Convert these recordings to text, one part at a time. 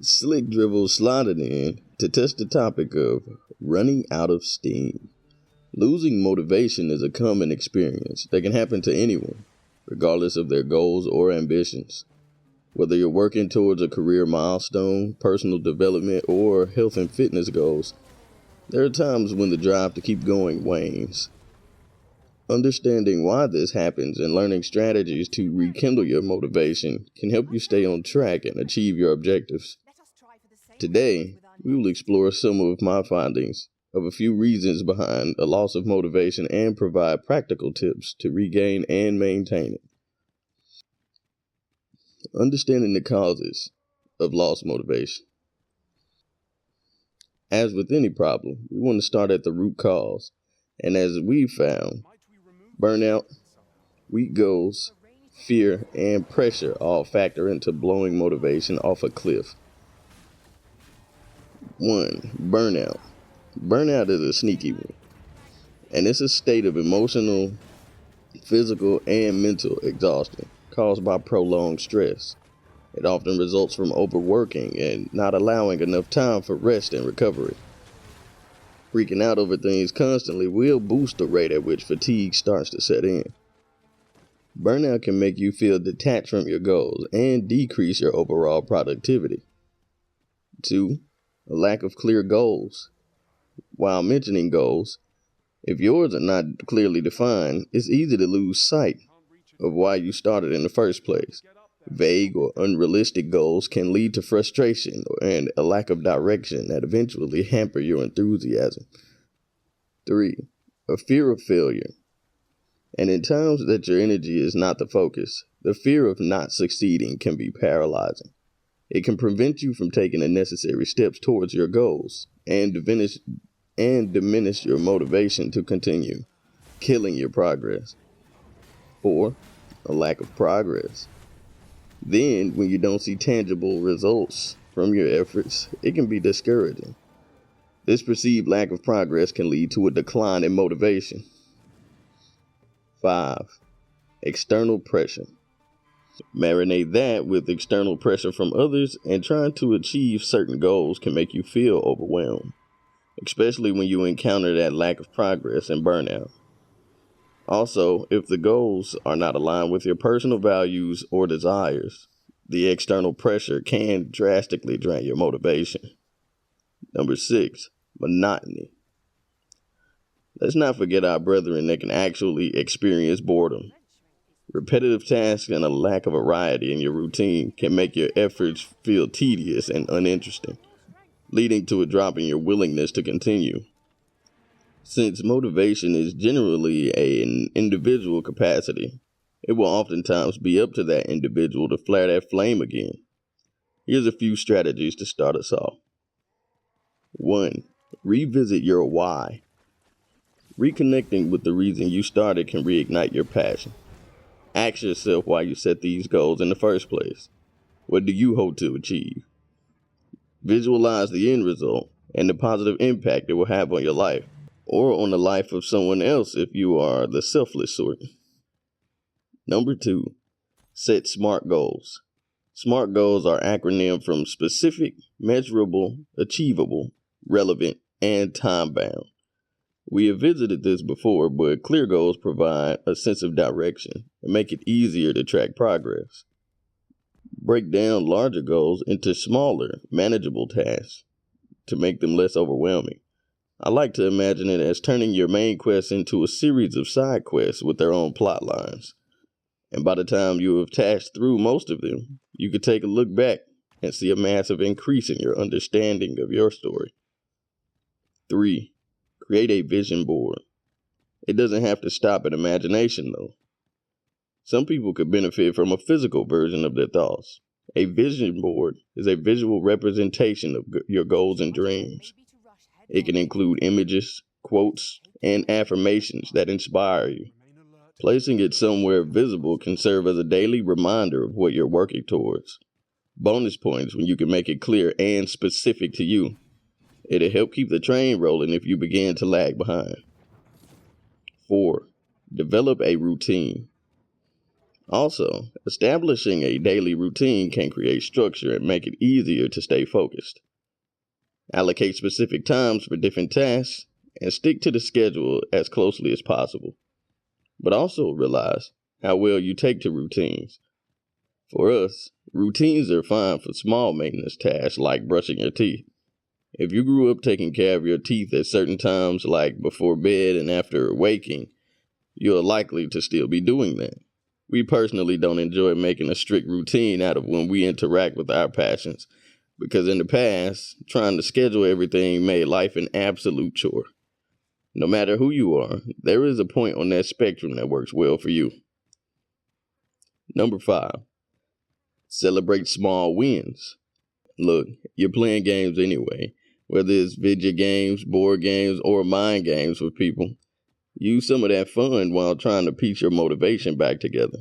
SlickDrivel slotted in to touch the topic of running out of steam. Losing motivation is a common experience that can happen to anyone, regardless of their goals or ambitions. Whether you're working towards a career milestone, personal development, or health and fitness goals, there are times when the drive to keep going wanes. Understanding why this happens and learning strategies to rekindle your motivation can help you stay on track and achieve your objectives. Today, we will explore some of my findings of a few reasons behind a loss of motivation and provide practical tips to regain and maintain it. Understanding the causes of lost motivation. As with any problem, we want to start at the root cause, and as we've found, burnout, weak goals, fear, and pressure all factor into blowing motivation off a cliff. 1. Burnout. Burnout is a sneaky one, and it's a state of emotional, physical, and mental exhaustion caused by prolonged stress. It often results from overworking and not allowing enough time for rest and recovery. Freaking out over things constantly will boost the rate at which fatigue starts to set in. Burnout can make you feel detached from your goals and decrease your overall productivity. 2. A lack of clear goals. While mentioning goals, if yours are not clearly defined, it's easy to lose sight of why you started in the first place. Vague or unrealistic goals can lead to frustration and a lack of direction that eventually hamper your enthusiasm. 3. A fear of failure. And in times that your energy is not the focus, the fear of not succeeding can be paralyzing. It can prevent you from taking the necessary steps towards your goals and diminish your motivation to continue, killing your progress. 4. A lack of progress. Then, when you don't see tangible results from your efforts, it can be discouraging. This perceived lack of progress can lead to a decline in motivation. 5. External pressure. Marinate that with external pressure from others, and trying to achieve certain goals can make you feel overwhelmed, especially when you encounter that lack of progress and burnout. Also, if the goals are not aligned with your personal values or desires, the external pressure can drastically drain your motivation. 6. Monotony. Let's not forget our brethren that can actually experience boredom. Repetitive tasks and a lack of variety in your routine can make your efforts feel tedious and uninteresting, leading to a drop in your willingness to continue. Since motivation is generally an individual capacity, it will oftentimes be up to that individual to flare that flame again. Here's a few strategies to start us off. 1. Revisit your why. Reconnecting with the reason you started can reignite your passion. Ask yourself why you set these goals in the first place. What do you hope to achieve? Visualize the end result and the positive impact it will have on your life, or on the life of someone else if you are the selfless sort. 2. Set SMART goals. SMART goals are acronym from specific, measurable, achievable, relevant, and time-bound. We have visited this before, but clear goals provide a sense of direction and make it easier to track progress. Break down larger goals into smaller, manageable tasks to make them less overwhelming. I like to imagine it as turning your main quest into a series of side quests with their own plot lines. And by the time you have tashed through most of them, you could take a look back and see a massive increase in your understanding of your story. 3. Create a vision board. It doesn't have to stop at imagination, though. Some people could benefit from a physical version of their thoughts. A vision board is a visual representation of your goals and dreams. It can include images, quotes, and affirmations that inspire you. Placing it somewhere visible can serve as a daily reminder of what you're working towards. Bonus points when you can make it clear and specific to you. It'll help keep the train rolling if you begin to lag behind. 4. Develop a routine. Also, establishing a daily routine can create structure and make it easier to stay focused. Allocate specific times for different tasks and stick to the schedule as closely as possible. But also realize how well you take to routines. For us, routines are fine for small maintenance tasks like brushing your teeth. If you grew up taking care of your teeth at certain times, like before bed and after waking, you're likely to still be doing that. We personally don't enjoy making a strict routine out of when we interact with our passions, because in the past, trying to schedule everything made life an absolute chore. No matter who you are, there is a point on that spectrum that works well for you. Number 5, celebrate small wins. Look, you're playing games anyway, whether it's video games, board games, or mind games with people. Use some of that fun while trying to piece your motivation back together.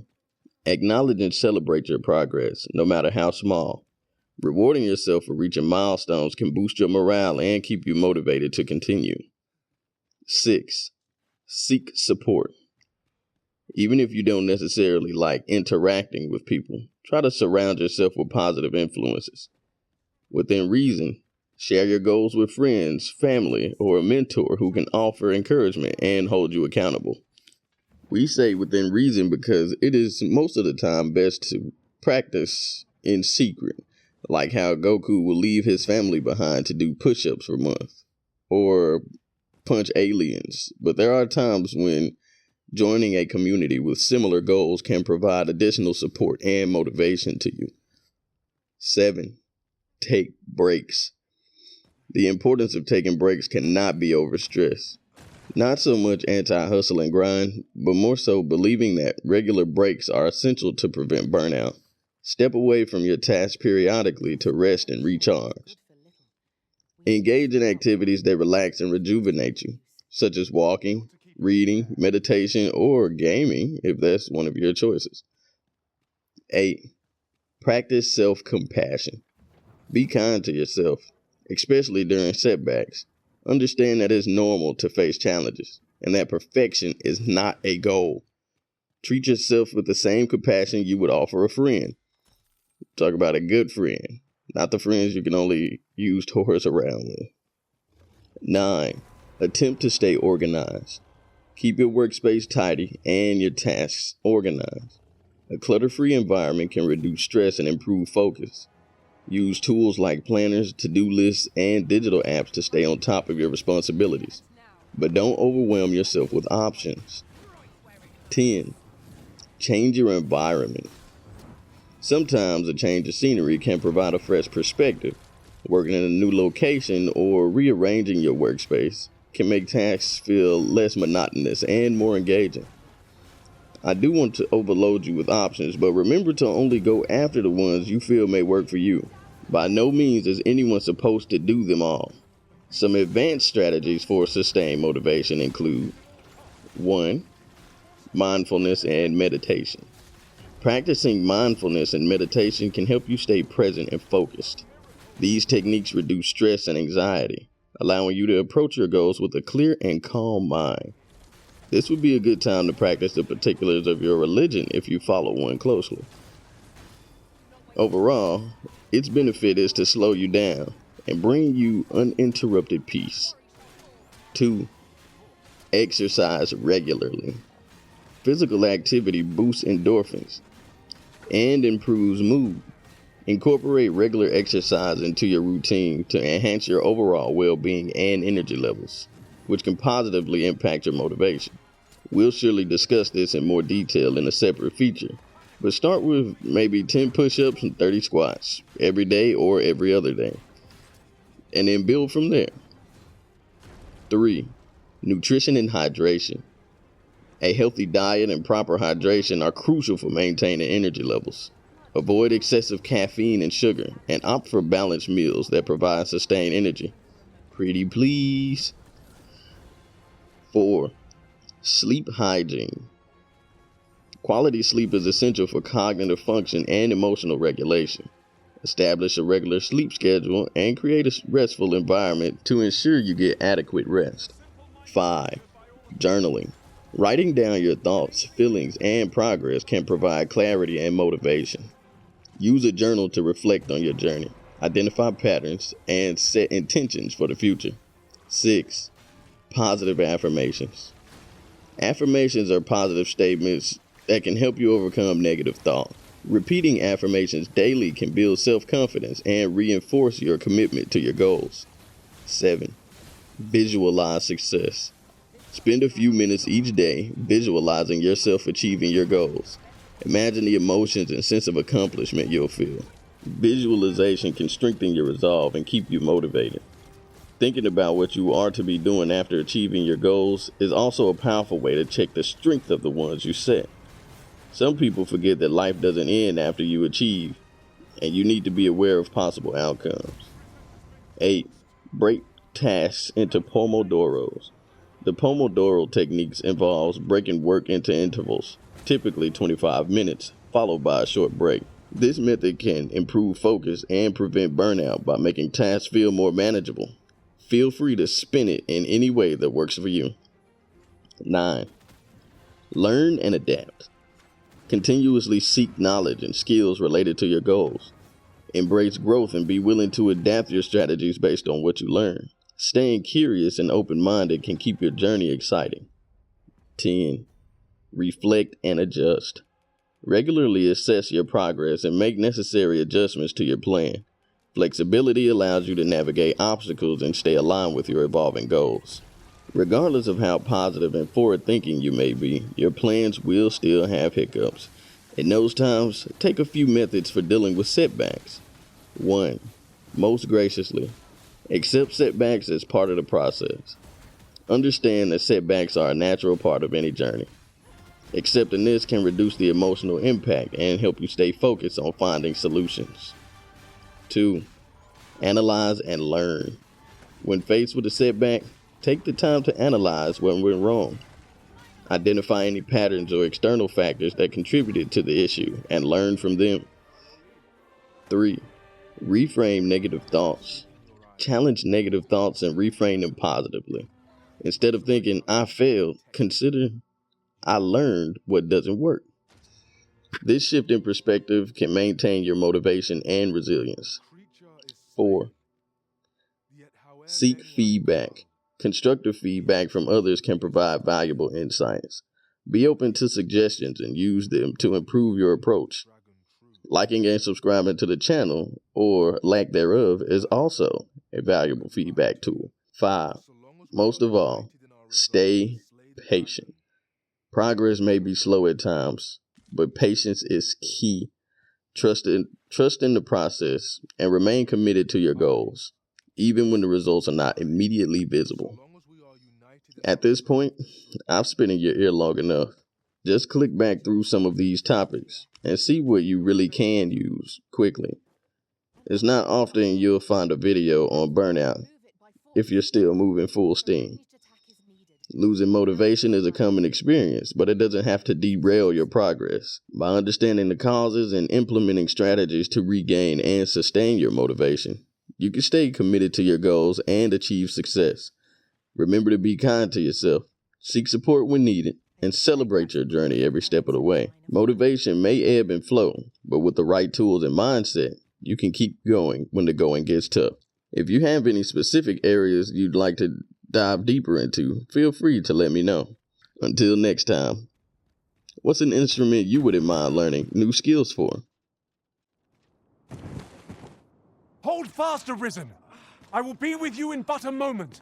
Acknowledge and celebrate your progress, no matter how small. Rewarding yourself for reaching milestones can boost your morale and keep you motivated to continue. 6, seek support. Even if you don't necessarily like interacting with people, try to surround yourself with positive influences. Within reason, share your goals with friends, family, or a mentor who can offer encouragement and hold you accountable. We say within reason because it is most of the time best to practice in secret, like how Goku will leave his family behind to do push-ups for months, or punch aliens. But there are times when joining a community with similar goals can provide additional support and motivation to you. 7, take breaks. The importance of taking breaks cannot be overstressed. Not so much anti-hustle and grind, but more so believing that regular breaks are essential to prevent burnout. Step away from your tasks periodically to rest and recharge. Engage in activities that relax and rejuvenate you, such as walking, reading, meditation, or gaming, if that's one of your choices. 8, practice self-compassion. Be kind to yourself, especially during setbacks. Understand that it's normal to face challenges, and that perfection is not a goal. Treat yourself with the same compassion you would offer a friend. Talk about a good friend, not the friends you can only use toys around with. 9, attempt to stay organized. Keep your workspace tidy and your tasks organized. A clutter-free environment can reduce stress and improve focus. Use tools like planners, to-do lists, and digital apps to stay on top of your responsibilities. But don't overwhelm yourself with options. 10, change your environment. Sometimes a change of scenery can provide a fresh perspective. Working in a new location or rearranging your workspace can make tasks feel less monotonous and more engaging. I do want to overload you with options, but remember to only go after the ones you feel may work for you. By no means is anyone supposed to do them all. Some advanced strategies for sustained motivation include 1, mindfulness and meditation. Practicing mindfulness and meditation can help you stay present and focused. These techniques reduce stress and anxiety, allowing you to approach your goals with a clear and calm mind. This would be a good time to practice the particulars of your religion if you follow one closely. Overall, its benefit is to slow you down and bring you uninterrupted peace. 2, exercise regularly. Physical activity boosts endorphins and improves mood. Incorporate regular exercise into your routine to enhance your overall well-being and energy levels, which can positively impact your motivation. We'll surely discuss this in more detail in a separate feature, but start with maybe 10 push-ups and 30 squats every day or every other day, and then build from there. 3, nutrition and hydration. A healthy diet and proper hydration are crucial for maintaining energy levels. Avoid excessive caffeine and sugar, and opt for balanced meals that provide sustained energy. Pretty please. 4, sleep hygiene. Quality sleep is essential for cognitive function and emotional regulation. Establish a regular sleep schedule and create a restful environment to ensure you get adequate rest. 5, journaling. Writing down your thoughts, feelings, and progress can provide clarity and motivation. Use a journal to reflect on your journey, identify patterns, and set intentions for the future. 6. Positive affirmations. Affirmations are positive statements that can help you overcome negative thought. Repeating affirmations daily can build self-confidence and reinforce your commitment to your goals. 7. Visualize success. Spend a few minutes each day visualizing yourself achieving your goals. Imagine the emotions and sense of accomplishment you'll feel. Visualization can strengthen your resolve and keep you motivated. Thinking about what you are to be doing after achieving your goals is also a powerful way to check the strength of the ones you set. Some people forget that life doesn't end after you achieve, and you need to be aware of possible outcomes. 8. Break tasks into pomodoros. The Pomodoro technique involves breaking work into intervals, typically 25 minutes, followed by a short break. This method can improve focus and prevent burnout by making tasks feel more manageable. Feel free to spin it in any way that works for you. 9. Learn and adapt. Continuously seek knowledge and skills related to your goals. Embrace growth and be willing to adapt your strategies based on what you learn. Staying curious and open-minded can keep your journey exciting. 10. Reflect and adjust. Regularly assess your progress and make necessary adjustments to your plan. Flexibility allows you to navigate obstacles and stay aligned with your evolving goals. Regardless of how positive and forward-thinking you may be, your plans will still have hiccups. In those times, take a few methods for dealing with setbacks. 1. Most graciously, accept setbacks as part of the process. Understand that setbacks are a natural part of any journey. Accepting this can reduce the emotional impact and help you stay focused on finding solutions. 2. Analyze and learn. When faced with a setback, take the time to analyze what went wrong. Identify any patterns or external factors that contributed to the issue and learn from them. 3. Reframe negative thoughts. Challenge negative thoughts and reframe them positively. Instead of thinking, I failed, consider, I learned what doesn't work. This shift in perspective can maintain your motivation and resilience. 4. Seek feedback. Constructive feedback from others can provide valuable insights. Be open to suggestions and use them to improve your approach. Liking and subscribing to the channel, or lack thereof, is also a valuable feedback tool. 5. Most of all, stay patient. Progress may be slow at times, but patience is key. Trust in the process and remain committed to your goals, even when the results are not immediately visible. At this point, I've spit in your ear long enough. Just click back through some of these topics and see what you really can use quickly. It's not often you'll find a video on burnout if you're still moving full steam. Losing motivation is a common experience, but it doesn't have to derail your progress. By understanding the causes and implementing strategies to regain and sustain your motivation, you can stay committed to your goals and achieve success. Remember to be kind to yourself, seek support when needed, and celebrate your journey every step of the way. Motivation may ebb and flow, but with the right tools and mindset, you can keep going when the going gets tough. If you have any specific areas you'd like to dive deeper into, feel free to let me know. Until next time, what's an instrument you wouldn't mind learning new skills for? Hold fast, Arisen! I will be with you in but a moment.